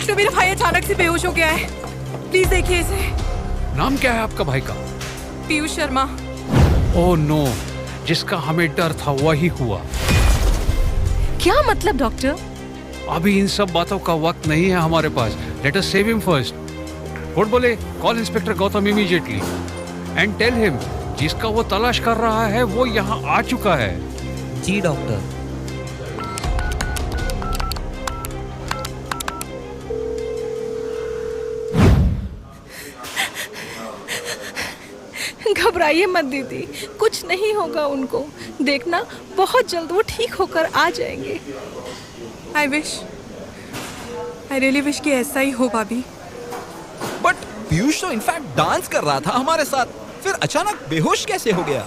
Doctor, मेरा भाई अचानक से बेहोश हो गया है, प्लीज देखिए इसे। नाम क्या है आपका भाई का? पीयूष शर्मा। ओह नो, जिसका हमें डर था वही हुआ। क्या मतलब डॉक्टर? अभी इन सब बातों का वक्त नहीं है हमारे पास। Let us save him first. Court बोले call inspector Gautam immediately and tell him जिसका वो तलाश कर रहा है वो यहाँ आ चुका है। जी डॉक्टर। घबराइए मत दीदी, कुछ नहीं होगा उनको, देखना बहुत जल्द वो ठीक होकर आ जाएंगे। आई रियली विश कि ऐसा ही हो भाभी। बट पीयूष तो इनफैक्ट डांस कर रहा था हमारे साथ, फिर अचानक बेहोश कैसे हो गया?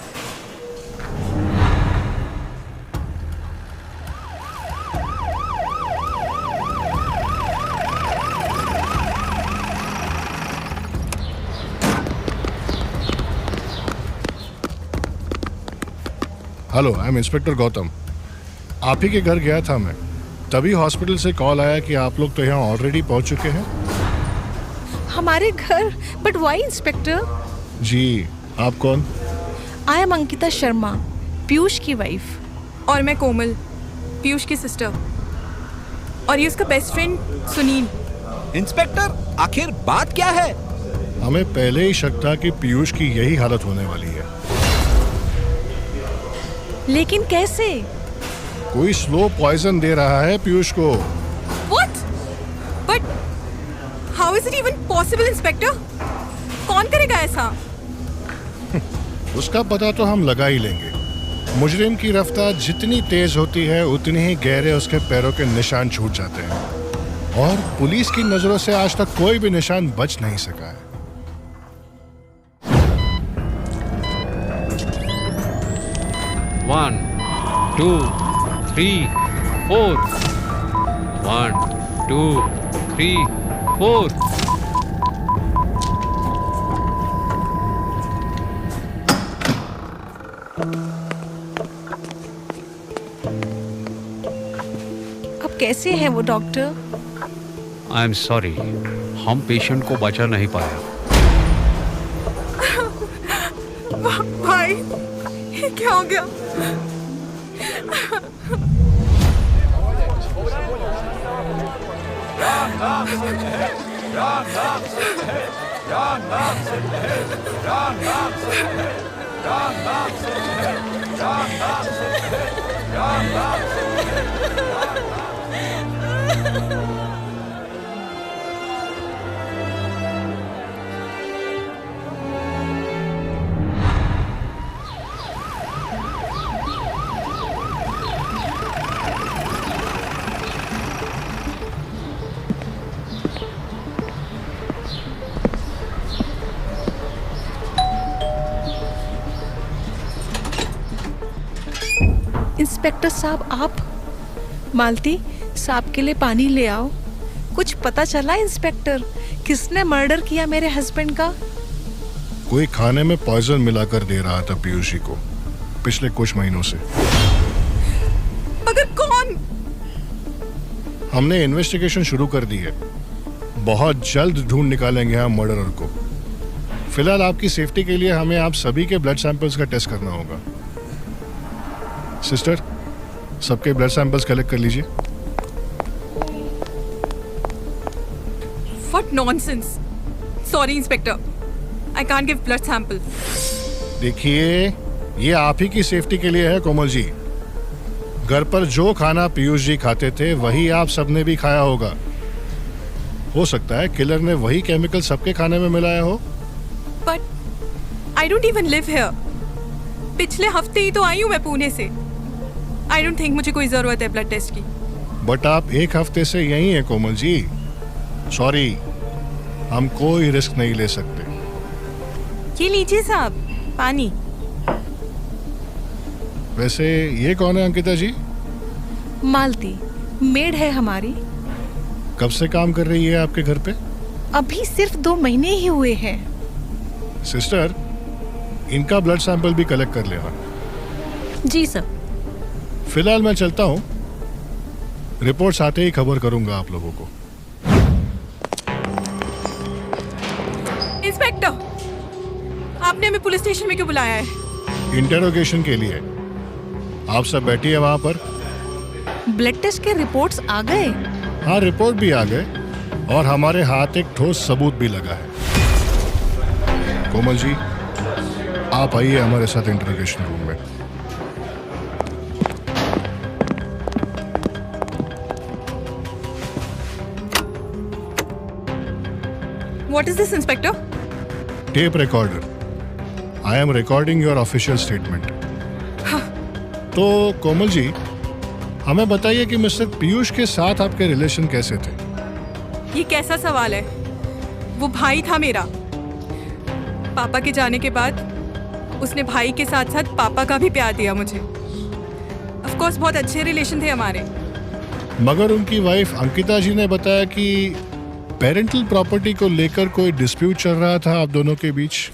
Hello, I am inspector Gautam. आप ही के घर गया था मैं, तभी हॉस्पिटल से कॉल आया कि आप लोग तो यहाँ ऑलरेडी पहुँच चुके हैं। हमारे घर? But why inspector? जी, आप कौन? आई एम अंकिता शर्मा, पीयूष की वाइफ। और मैं कोमल, पीयूष की सिस्टर। और ये उसका बेस्ट फ्रेंड सुनील। इंस्पेक्टर, आखिर बात क्या है? हमें पहले ही शक था कि पीयूष की यही हालत होने वाली है। लेकिन कैसे? कोई स्लो पॉइजन दे रहा है पीयूष को। What? But how is it even possible, inspector? कौन करेगा ऐसा? उसका पता तो हम लगा ही लेंगे। मुजरिम की रफ्तार जितनी तेज होती है उतनी ही गहरे उसके पैरों के निशान छूट जाते हैं, और पुलिस की नजरों से आज तक कोई भी निशान बच नहीं सका है। One, two, three, four. 1, 2, 3, 4. अब कैसे है वो डॉक्टर? आई एम सॉरी, हम पेशेंट को बचा नहीं पाया। भाई, ये क्या हो गया? इंस्पेक्टर साहब, आप? मालती, साहब के लिए पानी ले आओ। कुछ पता चला इंस्पेक्टर, किसने मर्डर किया मेरे हस्बैंड का? कोई खाने में पॉइजन मिलाकर दे रहा था पीयूष जी को पिछले कुछ महीनों से। मगर कौन? हमने इन्वेस्टिगेशन शुरू कर दी है। बहुत जल्द ढूंढ निकालेंगे हम मर्डरर को। फिलहाल आपकी सेफ्टी के लिए हमें आप सभी के ब्लड सैंपल्स का टेस्ट करना होगा। सिस्टर, सबके ब्लड सैंपल्स कलेक्ट कर लीजिए। What nonsense! Sorry, inspector, I can't give blood sample. देखिए, ये आप ही की सेफ्टी के लिए है कोमल जी। घर पर जो खाना पीयूष जी खाते थे वही आप सबने भी खाया होगा। हो सकता है किलर ने वही केमिकल सबके खाने में मिलाया हो। But I don't even live here. पिछले हफ्ते ही तो आई हूँ मैं पुणे से। I don't think मुझे कोई जरूरत है ब्लड टेस्ट की। बट आप एक हफ्ते से यहीं हैं कोमल जी। सॉरी, हम कोई रिस्क नहीं ले सकते। ये लीजिए साहब, पानी। वैसे ये कौन है अंकिता जी? मालती, मेड है हमारी। कब से काम कर रही है आपके घर पे? अभी सिर्फ 2 महीने ही हुए हैं। सिस्टर, इनका ब्लड सैंपल भी कलेक्ट कर लेना। जी सर। फिलहाल मैं चलता हूँ, रिपोर्ट्स आते ही खबर करूंगा आप लोगों को। इंस्पेक्टर, आपने हमें पुलिस स्टेशन में क्यों बुलाया है? इंटेरोगेशन के लिए। आप सब बैठिए वहां पर। ब्लड टेस्ट के रिपोर्ट्स आ गए? हाँ, रिपोर्ट भी आ गए और हमारे हाथ एक ठोस सबूत भी लगा है। कोमल जी, आप आइए हमारे साथ इंटेरोगेशन रूम में। What is this, inspector? Tape recorder. I am recording your official statement. तो कोमल जी, हमें बताइए कि मिस्टर पीयूष के साथ आपके रिलेशन कैसे थे? ये कैसा सवाल है? वो भाई था मेरा। पापा के जाने के बाद उसने भाई के साथ साथ पापा का भी प्यार दिया मुझे। ऑफ कोर्स बहुत अच्छे रिलेशन थे हमारे। मगर उनकी वाइफ अंकिता जी ने बताया कि पेरेंटल प्रॉपर्टी को लेकर कोई डिस्प्यूट चल रहा था आप दोनों के बीच।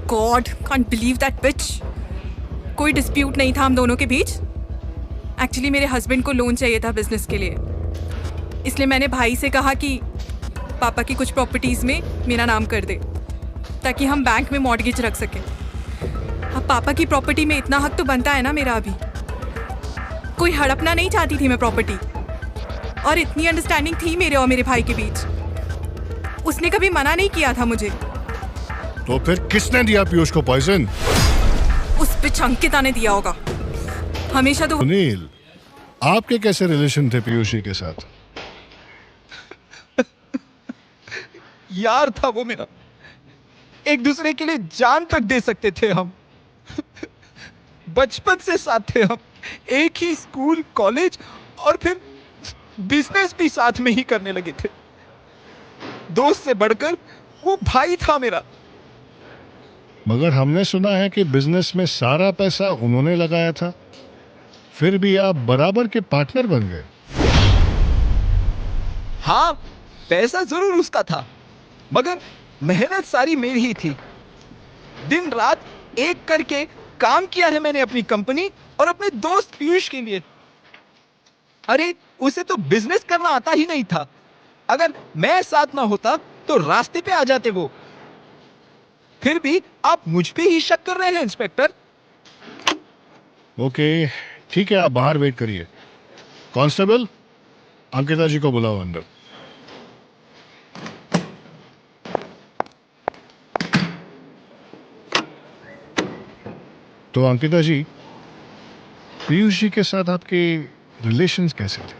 गॉड, कांट बिलीव दैट बिच। कोई डिस्प्यूट नहीं था हम दोनों के बीच। एक्चुअली मेरे हस्बैंड को लोन चाहिए था बिजनेस के लिए, इसलिए मैंने भाई से कहा कि पापा की कुछ प्रॉपर्टीज़ में मेरा नाम कर दे ताकि हम बैंक में मॉर्गेज रख सकें। अब पापा की प्रॉपर्टी में इतना हक तो बनता है ना मेरा। अभी कोई हड़पना नहीं चाहती थी मैं प्रॉपर्टी, और इतनी अंडरस्टैंडिंग थी मेरे और मेरे भाई के बीच। उसने कभी मना नहीं किया था मुझे। तो फिर किसने दिया पीयूष को पॉइजन? उस पिच अंकिता ने दिया होगा। हमेशा तो सुनील, आपके कैसे रिलेशन थे पीयूष जी के साथ? यार था वो मेरा, एक दूसरे के लिए जान तक दे सकते थे हम। बचपन से साथ थे हम, एक ही स्कूल, कॉलेज और फिर बिजनेस भी साथ में ही करने लगे थे। दोस्त से बढ़कर वो भाई था मेरा। मगर हमने सुना है कि बिजनेस में सारा पैसा उन्होंने लगाया था, फिर भी आप बराबर के पार्टनर बन गए। हाँ, पैसा जरूर उसका था, मगर मेहनत सारी मेरी ही थी। दिन रात एक करके काम किया है मैंने अपनी कंपनी और अपने दोस्त पीयूष के लिए। अरे उसे तो बिजनेस करना आता ही नहीं था। अगर मैं साथ ना होता तो रास्ते पे आ जाते वो। फिर भी आप मुझ पे ही शक कर रहे हैं इंस्पेक्टर। ओके, ठीक है, आप बाहर वेट करिए। कांस्टेबल, अंकिता जी को बुलाओ अंदर। तो अंकिता जी, पीयूष जी के साथ आपके रिलेशंस कैसे थे?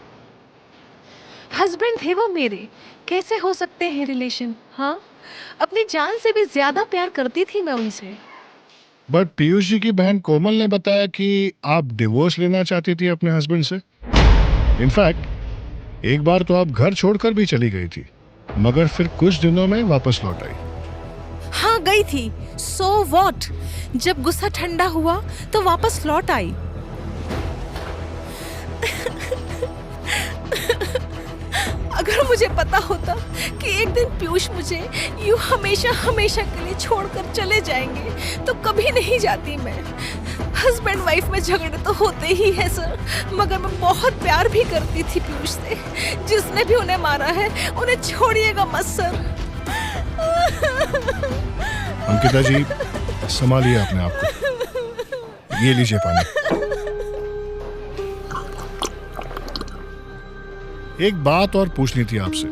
हस्बैंड थे वो मेरे, कैसे हो सकते हैं रिलेशन? हाँ, अपनी जान से भी ज्यादा प्यार करती थी मैं उनसे। बट पीयूष जी की बहन कोमल ने बताया कि आप डिवोर्स लेना चाहती थी अपने हस्बैंड से। इनफैक्ट एक बार तो आप घर छोड़कर भी चली गई थी, मगर फिर कुछ दिनों में वापस लौट आई। हाँ गई थी, सो व्हाट? जब गुस्सा ठंडा हुआ तो वापस लौट आई। अगर मुझे पता होता कि एक दिन पीयूष मुझे यूं हमेशा हमेशा के लिए छोड़कर चले जाएंगे तो कभी नहीं जाती मैं। हस्बैंड वाइफ में झगड़े तो होते ही है सर, मगर मैं बहुत प्यार भी करती थी पीयूष से। जिसने भी उन्हें मारा है उन्हें छोड़िएगा मत सर। अंकिता जी, संभालिए अपने आप को। ये लीजिए पानी। एक बात और पूछनी थी आपसे।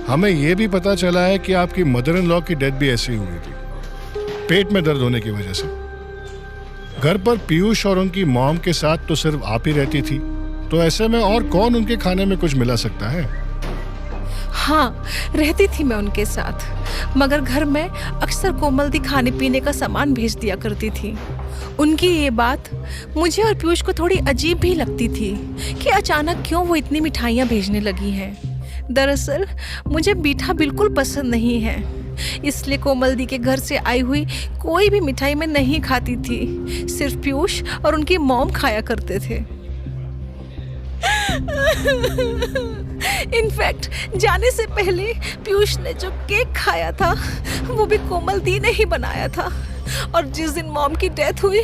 हमें यह भी पता चला है कि आपकी मदर इन लॉ की डेथ भी ऐसी ही हुई थी, पेट में दर्द होने की वजह से। घर पर पीयूष और उनकी मॉम के साथ तो सिर्फ आप ही रहती थी, तो ऐसे में और कौन उनके खाने में कुछ मिला सकता है? हाँ, रहती थी मैं उनके साथ, मगर घर में अक्सर कोमल दी खाने पीने का सामान भेज दिया करती थी। उनकी ये बात मुझे और पीयूष को थोड़ी अजीब भी लगती थी कि अचानक क्यों वो इतनी मिठाइयाँ भेजने लगी हैं। दरअसल मुझे मीठा बिल्कुल पसंद नहीं है, इसलिए कोमल दी के घर से आई हुई कोई भी मिठाई मैं नहीं खाती थी। सिर्फ पीयूष और उनकी मॉम खाया करते थे। इनफैक्ट जाने से पहले पीयूष ने जो केक खाया था वो भी कोमल दी ने ही बनाया था, और जिस दिन मॉम की डेथ हुई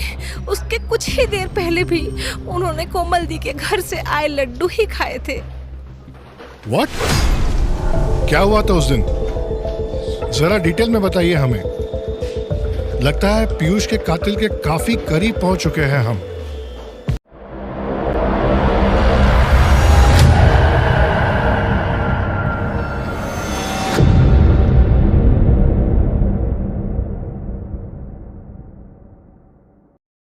उसके कुछ ही देर पहले भी उन्होंने कोमल दी के घर से आए लड्डू ही खाए थे। What? क्या हुआ था उस दिन? जरा डिटेल में बताइए हमें। लगता है पीयूष के कातिल के काफी करीब पहुंच चुके हैं हम।